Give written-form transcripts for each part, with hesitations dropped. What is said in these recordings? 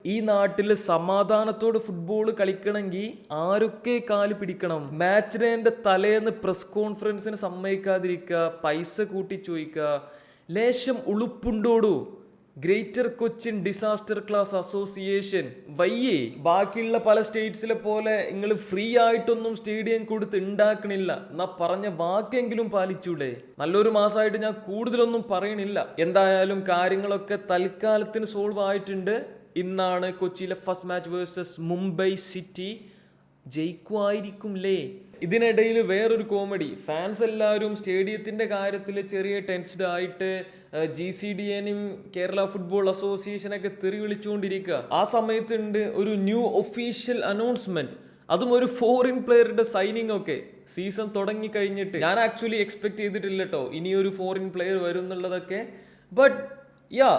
ഈ നാട്ടിൽ സമാധാനത്തോട് ഫുട്ബോൾ കളിക്കണമെങ്കിൽ ആരൊക്കെ കാല് പിടിക്കണം? മാച്ച് ഡേന്റെ തലേന്ന് പ്രസ് കോൺഫറൻസിന് സമ്മതിക്കാതിരിക്കുക, പൈസ കൂട്ടി ചോദിക്കുക, ലേശം ഉളുപ്പുണ്ടോടു? Greater Cochin disaster class association വയ്യേ. ബാക്കിയുള്ള പല സ്റ്റേറ്റ്സിലെ പോലെ നിങ്ങൾ ഫ്രീ ആയിട്ടൊന്നും സ്റ്റേഡിയം കൊടുത്ത് ഉണ്ടാക്കണില്ല എന്നാ പറഞ്ഞ വാക്കെങ്കിലും പാലിച്ചൂടെ? നല്ലൊരു മാസമായിട്ട് ഞാൻ കൂടുതലൊന്നും പറയണില്ല. എന്തായാലും കാര്യങ്ങളൊക്കെ തൽക്കാലത്തിന് സോൾവ് ആയിട്ടുണ്ട്. ഇന്നാണ് കൊച്ചിയിലെ first match versus Mumbai city. ജയിക്കുമായിരിക്കുംലേ. ഇതിനിടയിൽ വേറൊരു കോമഡി. ഫാൻസ് എല്ലാവരും സ്റ്റേഡിയത്തിന്റെ കാര്യത്തിൽ ചെറിയ ടെൻസ്ഡ് ആയിട്ട് GCDAനെയും കേരള ഫുട്ബോൾ അസോസിയേഷനൊക്കെ തെറി വിളിച്ചുകൊണ്ടിരിക്കുക. ആ സമയത്തുണ്ട് ഒരു ന്യൂ ഒഫീഷ്യൽ അനൗൺസ്മെന്റ്, അതും ഒരു ഫോറിൻ പ്ലെയറുടെ സൈനിങ് ഒക്കെ. സീസൺ തുടങ്ങി കഴിഞ്ഞിട്ട് ഞാൻ ആക്ച്വലി എക്സ്പെക്ട് ചെയ്തിട്ടില്ല കേട്ടോ ഇനിയൊരു ഫോറിൻ പ്ലെയർ വരും എന്നുള്ളതൊക്കെ. ബട്ട് യാ,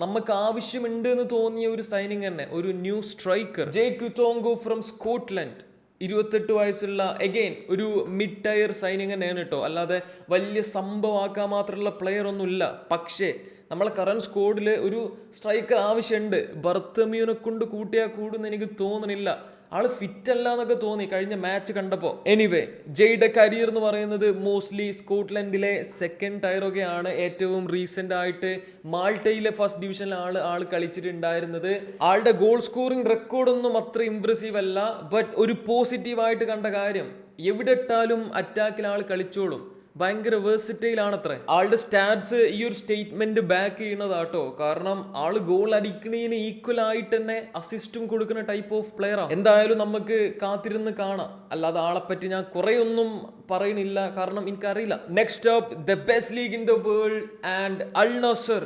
നമുക്ക് ആവശ്യമുണ്ട് എന്ന് തോന്നിയ ഒരു സൈനിങ് തന്നെ, ഒരു ന്യൂ സ്ട്രൈക്കർ ജെ ക്യുതോങ്കോ ഫ്രം സ്കോട്ട്ലൻഡ്. 28 വയസ്സുള്ള എഗെയിൻ ഒരു മിഡ് ടയർ സൈനിങ് തന്നെയാണ് കേട്ടോ. അല്ലാതെ വലിയ സംഭവമാക്കാൻ മാത്രമുള്ള പ്ലെയർ ഒന്നുമില്ല. പക്ഷേ നമ്മളെ കറന്റ് സ്ക്വാഡിൽ ഒരു സ്ട്രൈക്കർ ആവശ്യമുണ്ട്. ബർത്തമ്യൂനെ കൊണ്ട് കൂട്ടിയാൽ കൂടുന്ന് എനിക്ക് തോന്നുന്നില്ല. ആള് ഫിറ്റ് അല്ല എന്നൊക്കെ തോന്നി കഴിഞ്ഞ മാച്ച് കണ്ടപ്പോൾ. എനിവേ, ജെയുടെ കരിയർ എന്ന് പറയുന്നത് മോസ്റ്റ്ലി സ്കോട്ട്ലൻഡിലെ സെക്കൻഡ് ടയറൊക്കെ ആണ്. ഏറ്റവും റീസെന്റ് ആയിട്ട് മാൾട്ടയിലെ ഫസ്റ്റ് ഡിവിഷനിലാണ് ആൾ കളിച്ചിട്ടുണ്ടായിരുന്നത്. ആളുടെ ഗോൾ സ്കോറിംഗ് റെക്കോർഡൊന്നും അത്ര ഇംപ്രസീവ് അല്ല. ബട്ട് ഒരു പോസിറ്റീവായിട്ട് കണ്ട കാര്യം, എവിടെ ഇട്ടാലും അറ്റാക്കിൽ ആൾ കളിച്ചോളും. ഭയങ്കര വേഴ്സിറ്റൈൽ ആണത്രേ. ആളുടെ സ്റ്റാറ്റ്സ് ഈ ഒരു സ്റ്റേറ്റ്മെന്റ് ബാക്ക് ചെയ്യണതാട്ടോ. കാരണം ആള് ഗോൾ അടിക്കണതിന് ഈക്വൽ ആയിട്ട് തന്നെ അസിസ്റ്റും കൊടുക്കുന്ന ടൈപ്പ് ഓഫ് പ്ലെയർ ആണ്. എന്തായാലും നമുക്ക് കാത്തിരുന്ന് കാണാം. അല്ലാതെ ആളെ പറ്റി ഞാൻ കുറെ ഒന്നും പറയണില്ല, കാരണം എനിക്കറിയില്ല. Next up, the best league in the world and Al Nassr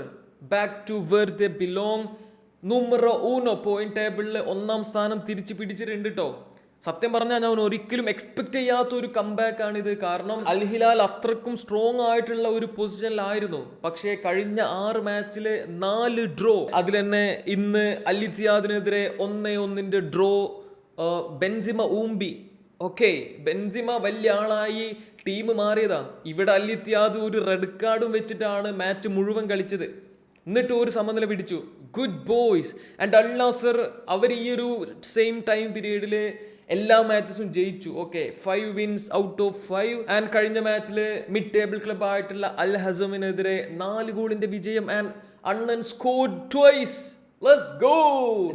back to where they belong. നൂമറോ 1 പോയിന്റ് ടേബിളിൽ 1ാം സ്ഥാനം തിരിച്ചു പിടിച്ചിട്ടുണ്ട് കേട്ടോ. സത്യം പറഞ്ഞാൽ ഞാൻ ഒരിക്കലും എക്സ്പെക്ട് ചെയ്യാത്ത ഒരു കംബാക്ക് ആണിത്. കാരണം അൽ ഹിലാൽ അത്രക്കും സ്ട്രോങ് ആയിട്ടുള്ള ഒരു പൊസിഷനിലായിരുന്നു. പക്ഷേ കഴിഞ്ഞ 6 മാച്ചിൽ 4 ഡ്രോ. അതിൽ തന്നെ ഇന്ന് അൽ ഇത്തിഹാദിനെതിരെ 1-1 ഡ്രോ. ബെൻസിമ ഊമ്പി. ഓക്കെ, ബെൻസിമ വലിയ ആളായി ടീം മാറിയതാ. ഇവിടെ അൽ ഇത്തിഹാദ് ഒരു റെഡ് കാർഡും വെച്ചിട്ടാണ് മാച്ച് മുഴുവൻ കളിച്ചത്. എന്നിട്ട് ഒരു സമനില പിടിച്ചു. Good boys. And Al Nasar അവർ ഈ ഒരു സെയിം ടൈം പീരീഡിൽ എല്ലാ മാച്ചസും ജയിച്ചു. Okay, 5 wins out of 5. And കഴിഞ്ഞ മാച്ചിൽ മിഡ് ടേബിൾ ക്ലബ് ആയിട്ടുള്ള അൽ ഹസമിനെതിരെ 4 ഗോളിന്റെ വിജയം. And Annan scored twice. Let's go.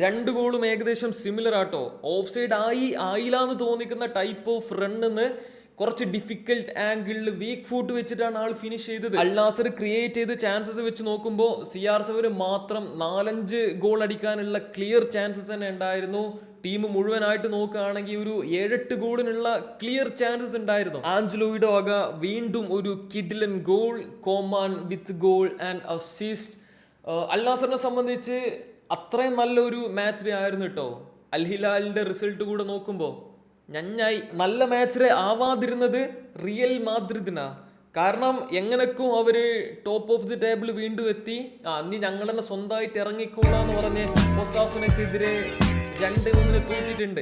2 ഗോളും ഏകദേശം സിമിലർ ആട്ടോ. ഓഫ് സൈഡ് ആയില്ലാന്ന് തോന്നിക്കുന്ന ടൈപ്പ് ഓഫ് റണ്ണെന്ന് കുറച്ച് ഡിഫിക്കൽട്ട് ആംഗിളിൽ വീക്ക് ഫുട്ട് വെച്ചിട്ടാണ് ആൾ ഫിനിഷ് ചെയ്തത്. അൽ നാസർ ക്രിയേറ്റ് ചെയ്ത് ചാൻസസ് വെച്ച് നോക്കുമ്പോൾ CR7 മാത്രം 4-5 ഗോൾ അടിക്കാനുള്ള ക്ലിയർ ചാൻസസ് തന്നെ ഉണ്ടായിരുന്നു. ടീം മുഴുവനായിട്ട് നോക്കുകയാണെങ്കിൽ ഒരു 7-8 ഗോളിനുള്ള ക്ലിയർ ചാൻസസ് ഉണ്ടായിരുന്നു. ആഞ്ചലോയുടെ വക വീണ്ടും ഒരു കിഡിലൻ goal. Coman with goal and assist. Al നാസറിനെ സംബന്ധിച്ച് അത്രയും നല്ലൊരു മാച്ച് ഡേ ആയിരുന്നു കേട്ടോ. അൽ ഹിലാലിന്റെ റിസൾട്ട് കൂടെ നോക്കുമ്പോൾ ഞഞ്ഞായി. നല്ല മാച്ച് ഡേ ആവാതിരുന്നത് റിയൽ മാദ്രിദിനാ. കാരണം എങ്ങനെക്കും അവര് ടോപ്പ് ഓഫ് ദി ടേബിൾ വീണ്ടും എത്തി. നീ ഞങ്ങൾ തന്നെ സ്വന്തമായിട്ട് ഇറങ്ങിക്കോളാന്ന് പറഞ്ഞ് ഒസാസുനെതിരെ 2-1 തോറ്റിട്ടുണ്ട്.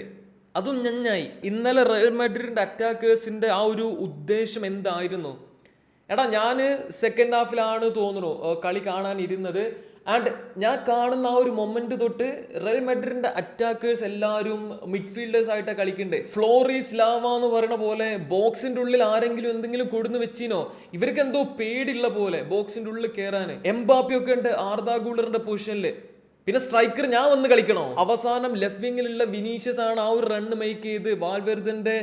അതും ഞഞ്ഞായി. ഇന്നലെ റയൽ മാഡ്രിഡിന്റെ അറ്റാക്കേഴ്സിന്റെ ആ ഒരു ഉദ്ദേശം എന്തായിരുന്നു? എടാ, ഞാൻ സെക്കൻഡ് ഹാഫിലാണ് തോന്നുന്നു കളി കാണാൻ ഇരുന്നത്. ആൻഡ് ഞാൻ കാണുന്ന ആ ഒരു മൊമെന്റ് തൊട്ട് റയൽ മാഡ്രിഡിന്റെ അറ്റാക്കേഴ്സ് എല്ലാവരും മിഡ്ഫീൽഡേഴ്സ് ആയിട്ടാണ് കളിക്കണ്ടേ. ഫ്ലോറീസ് ലാവ എന്ന് പറയുന്ന പോലെ ബോക്സിന്റെ ഉള്ളിൽ ആരെങ്കിലും എന്തെങ്കിലും കൊടുന്ന് വെച്ചിനോ? ഇവർക്ക് എന്തോ പേടിയുള്ള പോലെ ബോക്സിന്റെ ഉള്ളിൽ കയറാൻ. എംബാപ്പിയൊക്കെ ഉണ്ട് ആർദാ ഗൂളറിന്റെ പൊസിഷനിൽ. പിന്നെ സ്ട്രൈക്കർ ഞാൻ വന്ന് കളിക്കണോ? അവസാനം ലെഫ്റ്റ് വിങ്ങിലുള്ള വിനീഷ്യസ് ആണ് ആ ഒരു റണ്ണ് മേക്ക് ചെയ്ത് വാൽവേർഡിന്റെ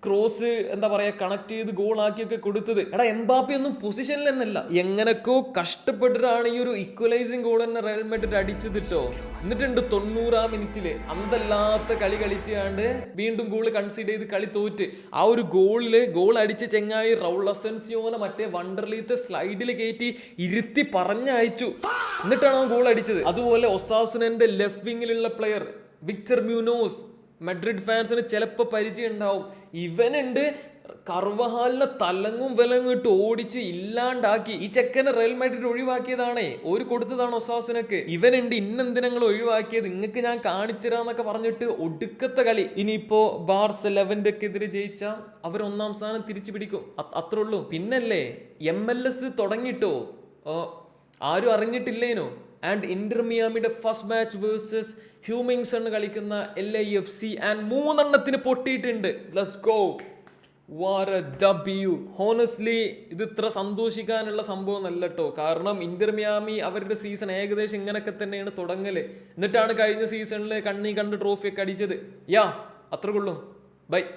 ക്രോസ് എന്താ പറയാ കണക്ട് ചെയ്ത് ഗോൾ ആക്കിയൊക്കെ കൊടുത്തത്. എടാ, എംബാപ്പി ഒന്നും പൊസിഷനിൽ തന്നെയല്ല. എങ്ങനെയൊക്കെയോ കഷ്ടപ്പെട്ടിട്ടാണ് ഈ ഒരു ഈക്വലൈസിങ് ഗോൾ തന്നെ റയൽ മാഡ്രിഡ് അടിച്ചത് കേട്ടോ. എന്നിട്ടുണ്ട് 90ാം മിനിറ്റില് അന്തല്ലാത്ത കളി കളിച്ചാണ്ട് വീണ്ടും ഗോൾ കൺസീഡ് ചെയ്ത് കളി തോറ്റ്. ആ ഒരു ഗോൾ അടിച്ച ചെങ്ങായി റൗൾ അസെൻസിയോനെ മറ്റേ വണ്ടർലീത്തെ സ്ലൈഡിൽ കയറ്റി ഇരുത്തി പറഞ്ഞയച്ചു. എന്നിട്ടാണ് അവൻ ഗോൾ അടിച്ചത്. അതുപോലെ ഒസാസുനന്റെ ലെഫ്റ്റ് വിങ്ങിലുള്ള പ്ലെയർ വിക്ടർ മ്യൂനോസ്. മാഡ്രിഡ് ഫാൻസിന് ചിലപ്പോൾ പരിചയം ഉണ്ടാവും. ഇവനുണ്ട് കർവഹാലിനെ തലങ്ങും വിലങ്ങും ഇട്ട് ഓടിച്ച് ഇല്ലാണ്ടാക്കി. ഈ ചെക്കനെ റയൽ മാഡ്രിഡ് ഒഴിവാക്കിയതാണേ, ഒരു കൊടുത്തതാണ് ഒസാസുനക്ക്. ഇവനുണ്ട് ഇന്നെന്തിനങ്ങൾ ഒഴിവാക്കിയത്, നിങ്ങൾക്ക് ഞാൻ കാണിച്ചുതരാന്നൊക്കെ പറഞ്ഞിട്ട് ഒടുക്കത്തെ കളി. ഇനിയിപ്പോ ബാർസ് ലെവന്റെക്കെതിരെ ജയിച്ച അവർ 1ാം സ്ഥാനം തിരിച്ചു പിടിക്കും. അത്രേ ഉള്ളൂ. പിന്നല്ലേ MLS തുടങ്ങിട്ടോ, ആരും അറിഞ്ഞിട്ടില്ലേനോ? ആൻഡ് ഇന്റർ മിയാമിയുടെ ഫസ്റ്റ് മാച്ച് വേഴ്സസ് ഹ്യൂമിങ്സൺ കളിക്കുന്ന LAFC ആൻഡ് 3 പൊട്ടിയിട്ടുണ്ട്. Let's go. What a W. Honestly ഇത് ഇത്ര സന്തോഷിക്കാനുള്ള സംഭവം അല്ല കേട്ടോ. കാരണം ഇന്റർ മിയാമി അവരുടെ സീസൺ ഏകദേശം ഇങ്ങനെയൊക്കെ തന്നെയാണ് തുടങ്ങല്. എന്നിട്ടാണ് കഴിഞ്ഞ സീസണിൽ കണ്ണി കണ്ട് ട്രോഫിയൊക്കെ അടിച്ചത്. യാ അത്രക്കുള്ളൂ. ബൈ.